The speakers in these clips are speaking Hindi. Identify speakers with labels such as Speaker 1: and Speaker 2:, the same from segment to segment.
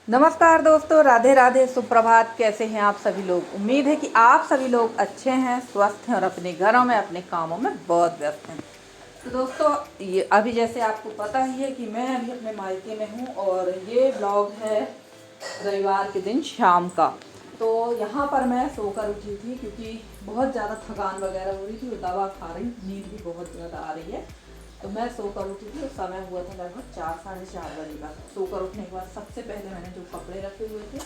Speaker 1: नमस्कार दोस्तों, राधे राधे, सुप्रभात। कैसे हैं आप सभी लोग? उम्मीद है कि आप सभी लोग अच्छे हैं, स्वस्थ हैं और अपने घरों में अपने कामों में बहुत व्यस्त हैं। तो दोस्तों, ये अभी जैसे आपको पता ही है कि मैं अभी अपने मायके में हूँ और ये ब्लॉग है रविवार के दिन शाम का। तो यहाँ पर मैं सोकर उठी थी क्योंकि बहुत ज़्यादा थकान वगैरह हो रही थी और दवा खा रही, नींद भी बहुत ज़्यादा आ रही है। तो मैं सोकर उठी थी और समय हुआ था लगभग 4-4:30 बजे का। सोकर उठने के बाद सबसे पहले मैंने जो कपड़े रखे हुए थे,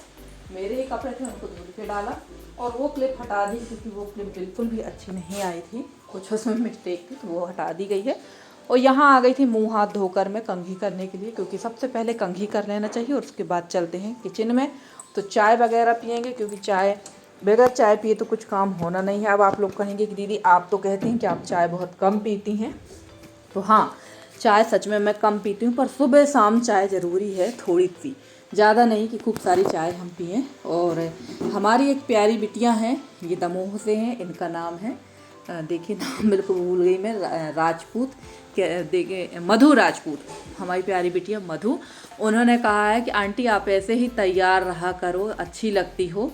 Speaker 1: मेरे ही कपड़े थे, उनको धुल के डाला और वो क्लिप हटा दी क्योंकि वो क्लिप बिल्कुल भी अच्छी नहीं आई थी, कुछ उसमें मिस्टेक थी, तो वो हटा दी गई है। और यहाँ आ गई थी मुंह हाथ धोकर मैं कंघी करने के लिए, क्योंकि सबसे पहले कंघी कर लेना चाहिए और उसके बाद चलते हैं किचन में। तो चाय वगैरह पियेंगे क्योंकि चाय, बगैर चाय पिए तो कुछ काम होना नहीं है। अब आप लोग कहेंगे कि दीदी आप तो कहती हैं कि आप चाय बहुत कम पीती हैं। तो हाँ, चाय सच में मैं कम पीती हूँ, पर सुबह शाम चाय ज़रूरी है, थोड़ी सी, ज़्यादा नहीं कि खूब सारी चाय हम पिएं। और हमारी एक प्यारी बिटिया हैं, ये दमोह से हैं, इनका नाम है देखिए नाम बिल्कुल भूल गई मैं, राजपूत, क्या देखिए, मधु राजपूत। हमारी प्यारी बिटिया मधु, उन्होंने कहा है कि आंटी आप ऐसे ही तैयार रहा करो, अच्छी लगती हो।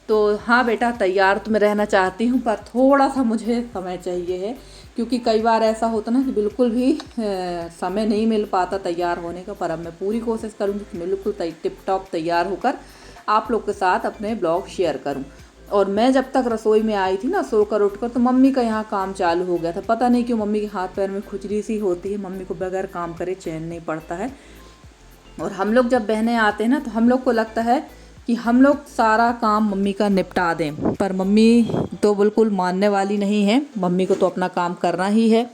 Speaker 1: तो हाँ बेटा, तैयार तो मैं रहना चाहती हूँ, पर थोड़ा सा मुझे समय चाहिए है, क्योंकि कई बार ऐसा होता ना कि बिल्कुल भी समय नहीं मिल पाता तैयार होने का। पर अब मैं पूरी कोशिश करूँगी कि बिल्कुल टिप टॉप तैयार होकर आप लोग के साथ अपने ब्लॉग शेयर करूँ। और मैं जब तक रसोई में आई थी ना सोकर उठकर, तो मम्मी का यहाँ काम चालू हो गया था। पता नहीं क्यों मम्मी के हाथ पैर में खुजली सी होती है, मम्मी को बगैर काम करे चैन नहीं पड़ता है। और हम लोग जब बहनें आते हैं ना, तो हम लोग को लगता है कि हम लोग सारा काम मम्मी का निपटा दें, पर मम्मी तो बिल्कुल मानने वाली नहीं है, मम्मी को तो अपना काम करना ही है।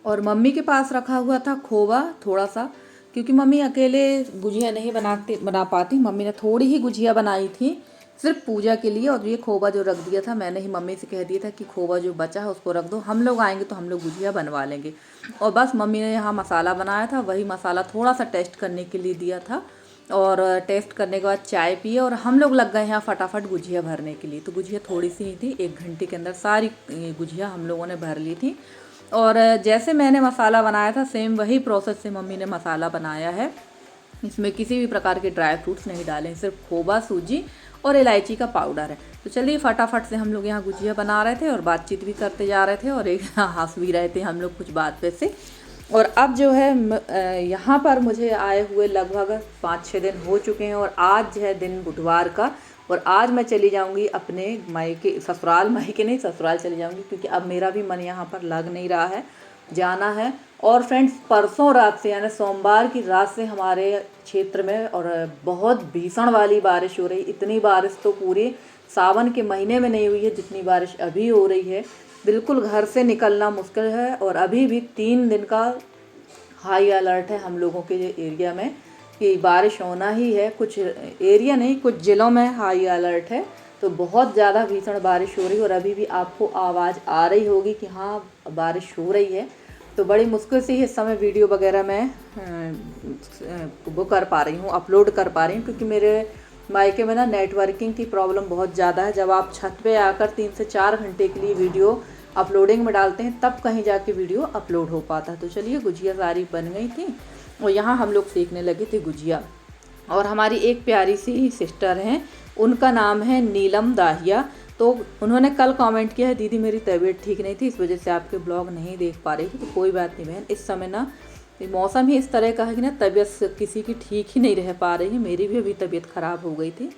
Speaker 1: और मम्मी के पास रखा हुआ था खोवा थोड़ा सा, क्योंकि मम्मी अकेले गुजिया नहीं बना पाती। मम्मी ने थोड़ी ही गुजिया बनाई थी सिर्फ पूजा के लिए, और ये खोवा जो रख दिया था, मैंने ही मम्मी से कह दिया था कि खोवा जो बचा है उसको रख दो, हम लोग आएंगे तो हम लोग गुजिया बनवा लेंगे। और बस मम्मी ने यहाँ मसाला बनाया था, वही मसाला थोड़ा सा टेस्ट करने के लिए दिया था, और टेस्ट करने के बाद चाय पिए और हम लोग लग गए यहाँ फटाफट गुजिया भरने के लिए। तो गुजिया थोड़ी सी ही थी, 1 घंटे के अंदर सारी गुजिया हम लोगों ने भर ली थी। और जैसे मैंने मसाला बनाया था, सेम वही प्रोसेस से मम्मी ने मसाला बनाया है। इसमें किसी भी प्रकार के ड्राई फ्रूट्स नहीं डाले, सिर्फ खोवा, सूजी और इलायची का पाउडर है। तो चलिए फटाफट से हम लोग यहाँ गुजिया बना रहे थे और बातचीत भी करते जा रहे थे और एक हंस भी रहे थे हम लोग कुछ बात पे से। और अब जो है यहाँ पर मुझे आए हुए लगभग 5-6 दिन हो चुके हैं, और आज है दिन बुधवार का। और आज मैं चली जाऊंगी अपने मायके, ससुराल, मायके नहीं ससुराल चली जाऊंगी, क्योंकि अब मेरा भी मन यहाँ पर लग नहीं रहा है, जाना है। और फ्रेंड्स, परसों रात से यानी सोमवार की रात से हमारे क्षेत्र में और बहुत भीषण वाली बारिश हो रही। इतनी बारिश तो पूरे सावन के महीने में नहीं हुई है जितनी बारिश अभी हो रही है। बिल्कुल घर से निकलना मुश्किल है। और अभी भी 3 दिन का हाई अलर्ट है हम लोगों के एरिया में कि बारिश होना ही है। कुछ एरिया नहीं, कुछ ज़िलों में हाई अलर्ट है। तो बहुत ज़्यादा भीषण बारिश हो रही है, और अभी भी आपको आवाज़ आ रही होगी कि हाँ बारिश हो रही है। तो बड़ी मुश्किल से इस समय वीडियो वगैरह मैं वो कर पा रही हूँ, अपलोड कर पा रही हूँ, क्योंकि मेरे मायके में ना नेटवर्किंग की प्रॉब्लम बहुत ज़्यादा है। जब आप छत पे आकर 3 से 4 घंटे के लिए वीडियो अपलोडिंग में डालते हैं, तब कहीं जाके वीडियो अपलोड हो पाता है। तो चलिए, गुजिया सारी बन गई थी और यहाँ हम लोग सीखने लगे थे गुजिया। और हमारी एक प्यारी सी सिस्टर हैं, उनका नाम है नीलम दाहिया। तो उन्होंने कल कमेंट किया है, दीदी मेरी तबीयत ठीक नहीं थी, इस वजह से आपके ब्लॉग नहीं देख पा रही थी। तो कोई बात नहीं बहन, इस समय ना मौसम ही इस तरह का है कि ना तबीयत किसी की ठीक ही नहीं रह पा रही है। मेरी भी अभी तबीयत ख़राब हो गई थी,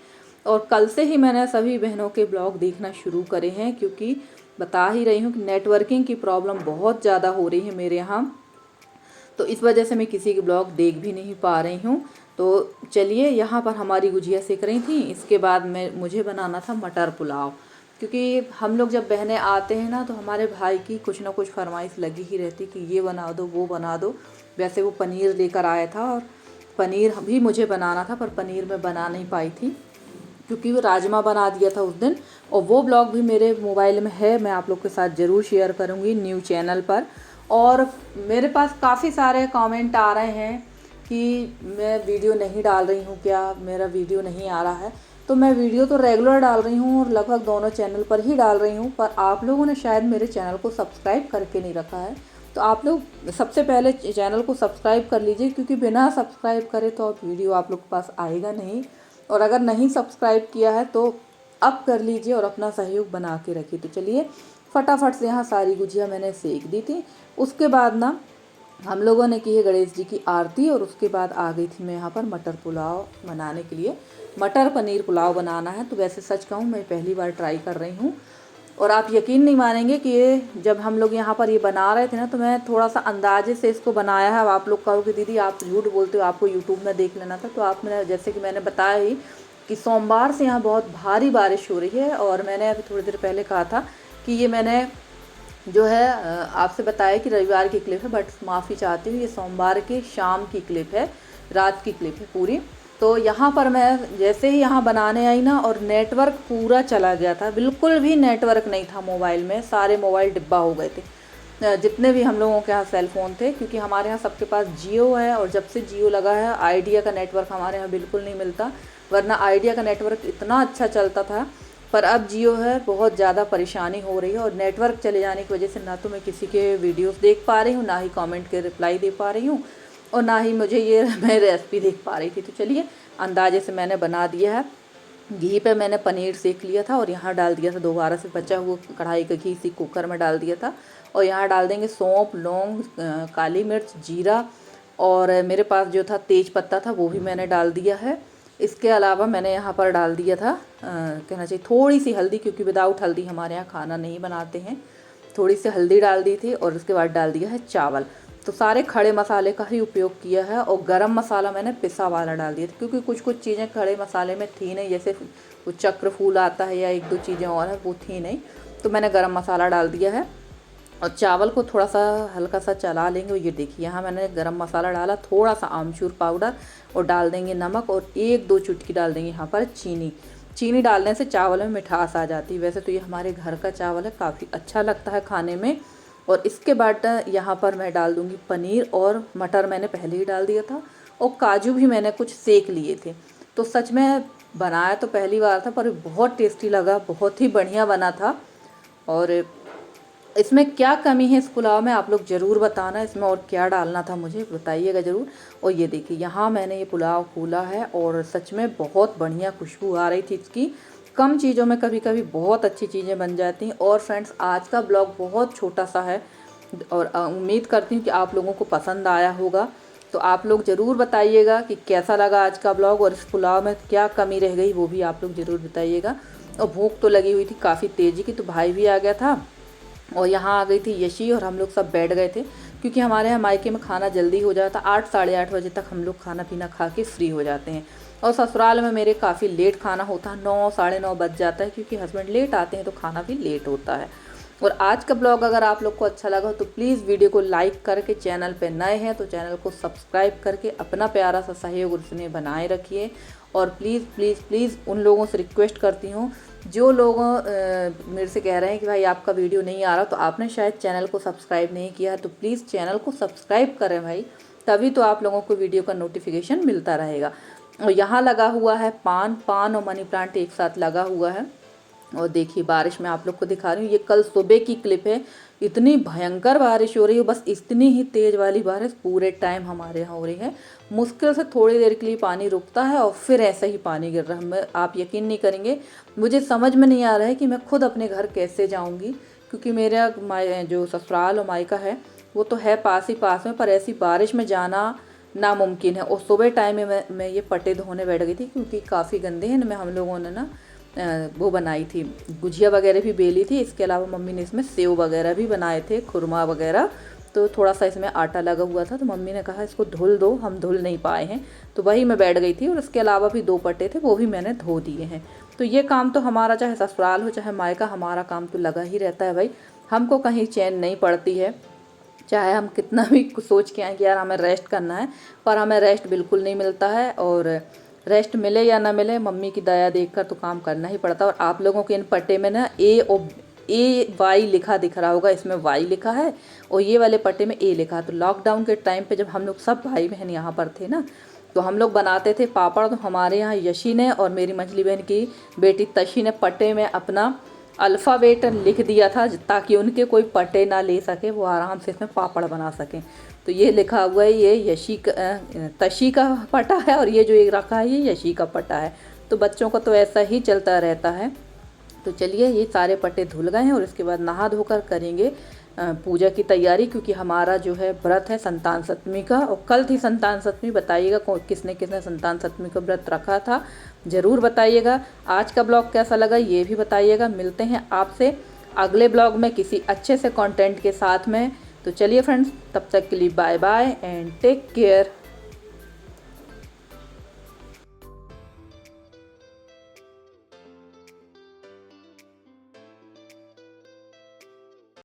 Speaker 1: और कल से ही मैंने सभी बहनों के ब्लॉग देखना शुरू करे हैं, क्योंकि बता ही रही हूँ कि नेटवर्किंग की प्रॉब्लम बहुत ज़्यादा हो रही है मेरे यहाँ। तो इस वजह से मैं किसी के ब्लॉग देख भी नहीं पा रही हूँ। तो चलिए, यहाँ पर हमारी गुजिया सेक रही थी। इसके बाद मुझे बनाना था मटर पुलाव, क्योंकि हम लोग जब बहनें आते हैं ना, तो हमारे भाई की कुछ ना कुछ फरमाइश लगी ही रहती कि ये बना दो, वो बना दो। वैसे वो पनीर लेकर आया था, और पनीर भी मुझे बनाना था, पर पनीर मैं बना नहीं पाई थी, क्योंकि वो राजमा बना दिया था उस दिन। और वो ब्लॉग भी मेरे मोबाइल में है, मैं आप लोग के साथ ज़रूर शेयर करूँगी न्यू चैनल पर। और मेरे पास काफ़ी सारे कमेंट आ रहे हैं कि मैं वीडियो नहीं डाल रही हूँ, क्या मेरा वीडियो नहीं आ रहा है। तो मैं वीडियो तो रेगुलर डाल रही हूँ और लगभग दोनों चैनल पर ही डाल रही हूँ, पर आप लोगों ने शायद मेरे चैनल को सब्सक्राइब करके नहीं रखा है। तो आप लोग सबसे पहले चैनल को सब्सक्राइब कर लीजिए, क्योंकि बिना सब्सक्राइब करे तो आप वीडियो आप लोग के पास आएगा नहीं। और अगर नहीं सब्सक्राइब किया है तो अब कर लीजिए और अपना सहयोग बना के रखिए। तो चलिए फटाफट से यहाँ सारी गुजिया मैंने सेक दी थी। उसके बाद ना हम लोगों ने की है गणेश जी की आरती, और उसके बाद आ गई थी मैं यहाँ पर मटर पुलाव बनाने के लिए। मटर पनीर पुलाव बनाना है। तो वैसे सच कहूँ मैं पहली बार ट्राई कर रही हूँ, और आप यकीन नहीं मानेंगे कि ये जब हम लोग यहाँ पर ये बना रहे थे ना, तो मैं थोड़ा सा अंदाजे से इसको बनाया है। अब आप लोग कहोगे दीदी आप झूठ बोलते हो, आपको यूट्यूब में देख लेना था। तो आप मैंने जैसे कि मैंने बताया ही कि सोमवार से यहाँ बहुत भारी बारिश हो रही है, और मैंने अभी थोड़ी देर पहले कहा था कि ये मैंने जो है आपसे बताया कि रविवार की क्लिप है, बट माफ़ी चाहती हूँ, ये सोमवार की शाम की क्लिप है, रात की क्लिप है पूरी। तो यहाँ पर मैं जैसे ही यहाँ बनाने आई ना, और नेटवर्क पूरा चला गया था, बिल्कुल भी नेटवर्क नहीं था मोबाइल में, सारे मोबाइल डिब्बा हो गए थे जितने भी हम लोगों के यहाँ सेल फ़ोन थे, क्योंकि हमारे यहाँ सबके पास जियो है, और जब से जियो लगा है आइडिया का नेटवर्क हमारे यहाँ बिल्कुल नहीं मिलता, वरना आइडिया का नेटवर्क इतना अच्छा चलता था। पर अब जियो है, बहुत ज़्यादा परेशानी हो रही है, और नेटवर्क चले जाने की वजह से ना तो मैं किसी के वीडियोस देख पा रही हूँ, ना ही कमेंट के रिप्लाई दे पा रही हूँ, और ना ही मुझे ये मैं रेसिपी देख पा रही थी। तो चलिए अंदाजे से मैंने बना दिया है। घी पे मैंने पनीर सेक लिया था, और यहाँ डाल दिया था दोबारा से बचा हुआ कढ़ाई का घी इसी कुकर में डाल दिया था। और यहाँ डाल देंगे सौंफ, लौंग, काली मिर्च, जीरा, और मेरे पास जो था तेज पत्ता था वो भी मैंने डाल दिया है। इसके अलावा मैंने यहाँ पर डाल दिया था कहना चाहिए थोड़ी सी हल्दी, क्योंकि विदाउट हल्दी हमारे यहाँ खाना नहीं बनाते हैं। थोड़ी सी हल्दी डाल दी थी, और उसके बाद डाल दिया है चावल। तो सारे खड़े मसाले का ही उपयोग किया है, और गरम मसाला मैंने पिसा वाला डाल दिया था, क्योंकि कुछ कुछ चीज़ें खड़े मसाले में थी नहीं, जैसे वो चक्र फूल आता है या एक दो चीज़ें और हैं वो थी नहीं, तो मैंने गरम मसाला डाल दिया है। और चावल को थोड़ा सा हल्का सा चला लेंगे। और ये देखिए यहाँ मैंने गरम मसाला डाला, थोड़ा सा आमचूर पाउडर, और डाल देंगे नमक, और एक दो चुटकी डाल देंगे यहाँ पर चीनी। चीनी डालने से चावल में मिठास आ जाती है। वैसे तो ये हमारे घर का चावल है, काफ़ी अच्छा लगता है खाने में। और इसके बाद यहाँ पर मैं डाल दूँगी पनीर, और मटर मैंने पहले ही डाल दिया था, और काजू भी मैंने कुछ सेक लिए थे। तो सच में बनाया तो पहली बार था, पर बहुत टेस्टी लगा, बहुत ही बढ़िया बना था। और इसमें क्या कमी है इस पुलाव में आप लोग ज़रूर बताना, इसमें और क्या डालना था मुझे बताइएगा ज़रूर। और ये देखिए यहाँ मैंने ये पुलाव खोला है, और सच में बहुत बढ़िया खुशबू आ रही थी इसकी। कम चीज़ों में कभी कभी बहुत अच्छी चीज़ें बन जाती हैं। और फ्रेंड्स आज का ब्लॉग बहुत छोटा सा है, और उम्मीद करती हूँ कि आप लोगों को पसंद आया होगा। तो आप लोग ज़रूर बताइएगा कि कैसा लगा आज का ब्लॉग, और इस पुलाव में क्या कमी रह गई वो भी आप लोग ज़रूर बताइएगा। और भूख तो लगी हुई थी काफ़ी तेज़ी की, तो भाई भी आ गया था, और यहाँ आ गई थी यशी, और हम लोग सब बैठ गए थे, क्योंकि हमारे यहाँ मायके में खाना जल्दी हो जाता, 8 साढ़े 8 बजे तक हम लोग खाना पीना खा के फ्री हो जाते हैं। और ससुराल में मेरे काफ़ी लेट खाना होता है, 9 साढ़े 9 बज जाता है, क्योंकि हस्बैंड लेट आते हैं तो खाना भी लेट होता है। और आज का ब्लॉग अगर आप लोग को अच्छा लगा तो प्लीज़ वीडियो को लाइक करके, चैनल पे नए हैं तो चैनल को सब्सक्राइब करके अपना प्यारा सा सहयोग उसने बनाए रखिए। और प्लीज़ प्लीज़ प्लीज़ उन लोगों से रिक्वेस्ट करती हूँ जो लोग मेरे से कह रहे हैं कि भाई आपका वीडियो नहीं आ रहा, तो आपने शायद चैनल को सब्सक्राइब नहीं किया है, तो प्लीज़ चैनल को सब्सक्राइब करें भाई, तभी तो आप लोगों को वीडियो का नोटिफिकेशन मिलता रहेगा। और यहाँ लगा हुआ है पान और मनी प्लांट एक साथ लगा हुआ है। और देखिए बारिश में आप लोग को दिखा रही हूँ, ये कल सुबह की क्लिप है। इतनी भयंकर बारिश हो रही है, बस इतनी ही तेज़ वाली बारिश पूरे टाइम हमारे यहाँ हो रही है। मुश्किल से थोड़ी देर के लिए पानी रुकता है और फिर ऐसे ही पानी गिर रहा है। आप यकीन नहीं करेंगे, मुझे समझ में नहीं आ रहा है कि मैं खुद अपने घर कैसे जाऊँगी, क्योंकि मेरा जो ससुराल और मायका है वो तो है पास ही पास में, पर ऐसी बारिश में जाना नामुमकिन है। और सुबह टाइम में मैं ये पट्टे धोने बैठ गई थी, क्योंकि काफ़ी गंदे हैं। मैं हम लोगों ने ना वो बनाई थी, गुजिया वगैरह भी बेली थी, इसके अलावा मम्मी ने इसमें सेव वगैरह भी बनाए थे, खुरमा वगैरह। तो थोड़ा सा इसमें आटा लगा हुआ था, तो मम्मी ने कहा इसको धुल दो, हम धुल नहीं पाए हैं, तो वही मैं बैठ गई थी। और इसके अलावा भी 2 पट्टे थे, वो भी मैंने धो दिए हैं। तो ये काम तो हमारा, चाहे ससुराल हो चाहे मायका, हमारा काम तो लगा ही रहता है भाई। हमको कहीं चैन नहीं पड़ती है, चाहे हम कितना भी सोच के आए कि यार हमें रेस्ट करना है, पर हमें रेस्ट बिल्कुल नहीं मिलता है। और रेस्ट मिले या ना मिले, मम्मी की दया देखकर तो काम करना ही पड़ता है। और आप लोगों के इन पट्टे में ना AY लिखा दिख रहा होगा, इसमें Y लिखा है, और ये वाले पट्टे में A लिखा है। तो लॉकडाउन के टाइम पे जब हम लोग सब भाई बहन यहाँ पर थे ना, तो हम लोग बनाते थे पापड़। तो हमारे यहाँ यशी ने और मेरी मछली बहन की बेटी तशी ने पट्टे में अपना अल्फ़ाबेट लिख दिया था ताकि उनके कोई पट्टे ना ले सके, वो आराम से इसमें पापड़ बना सकें। तो ये लिखा हुआ है, ये तशी का पट्टा है, और ये जो एक रखा है ये यशी का पट्टा है। तो बच्चों का तो ऐसा ही चलता रहता है। तो चलिए ये सारे पट्टे धुल गए हैं और इसके बाद नहा धोकर करेंगे पूजा की तैयारी, क्योंकि हमारा जो है व्रत है संतान सप्तमी का, और कल थी संतान सप्तमी। बताइएगा किसने किसने संतान सप्तमी का व्रत रखा था, ज़रूर बताइएगा। आज का ब्लॉग कैसा लगा ये भी बताइएगा। मिलते हैं आपसे अगले ब्लॉग में किसी अच्छे से कंटेंट के साथ में। तो चलिए फ्रेंड्स, तब तक के लिए bye bye and take care.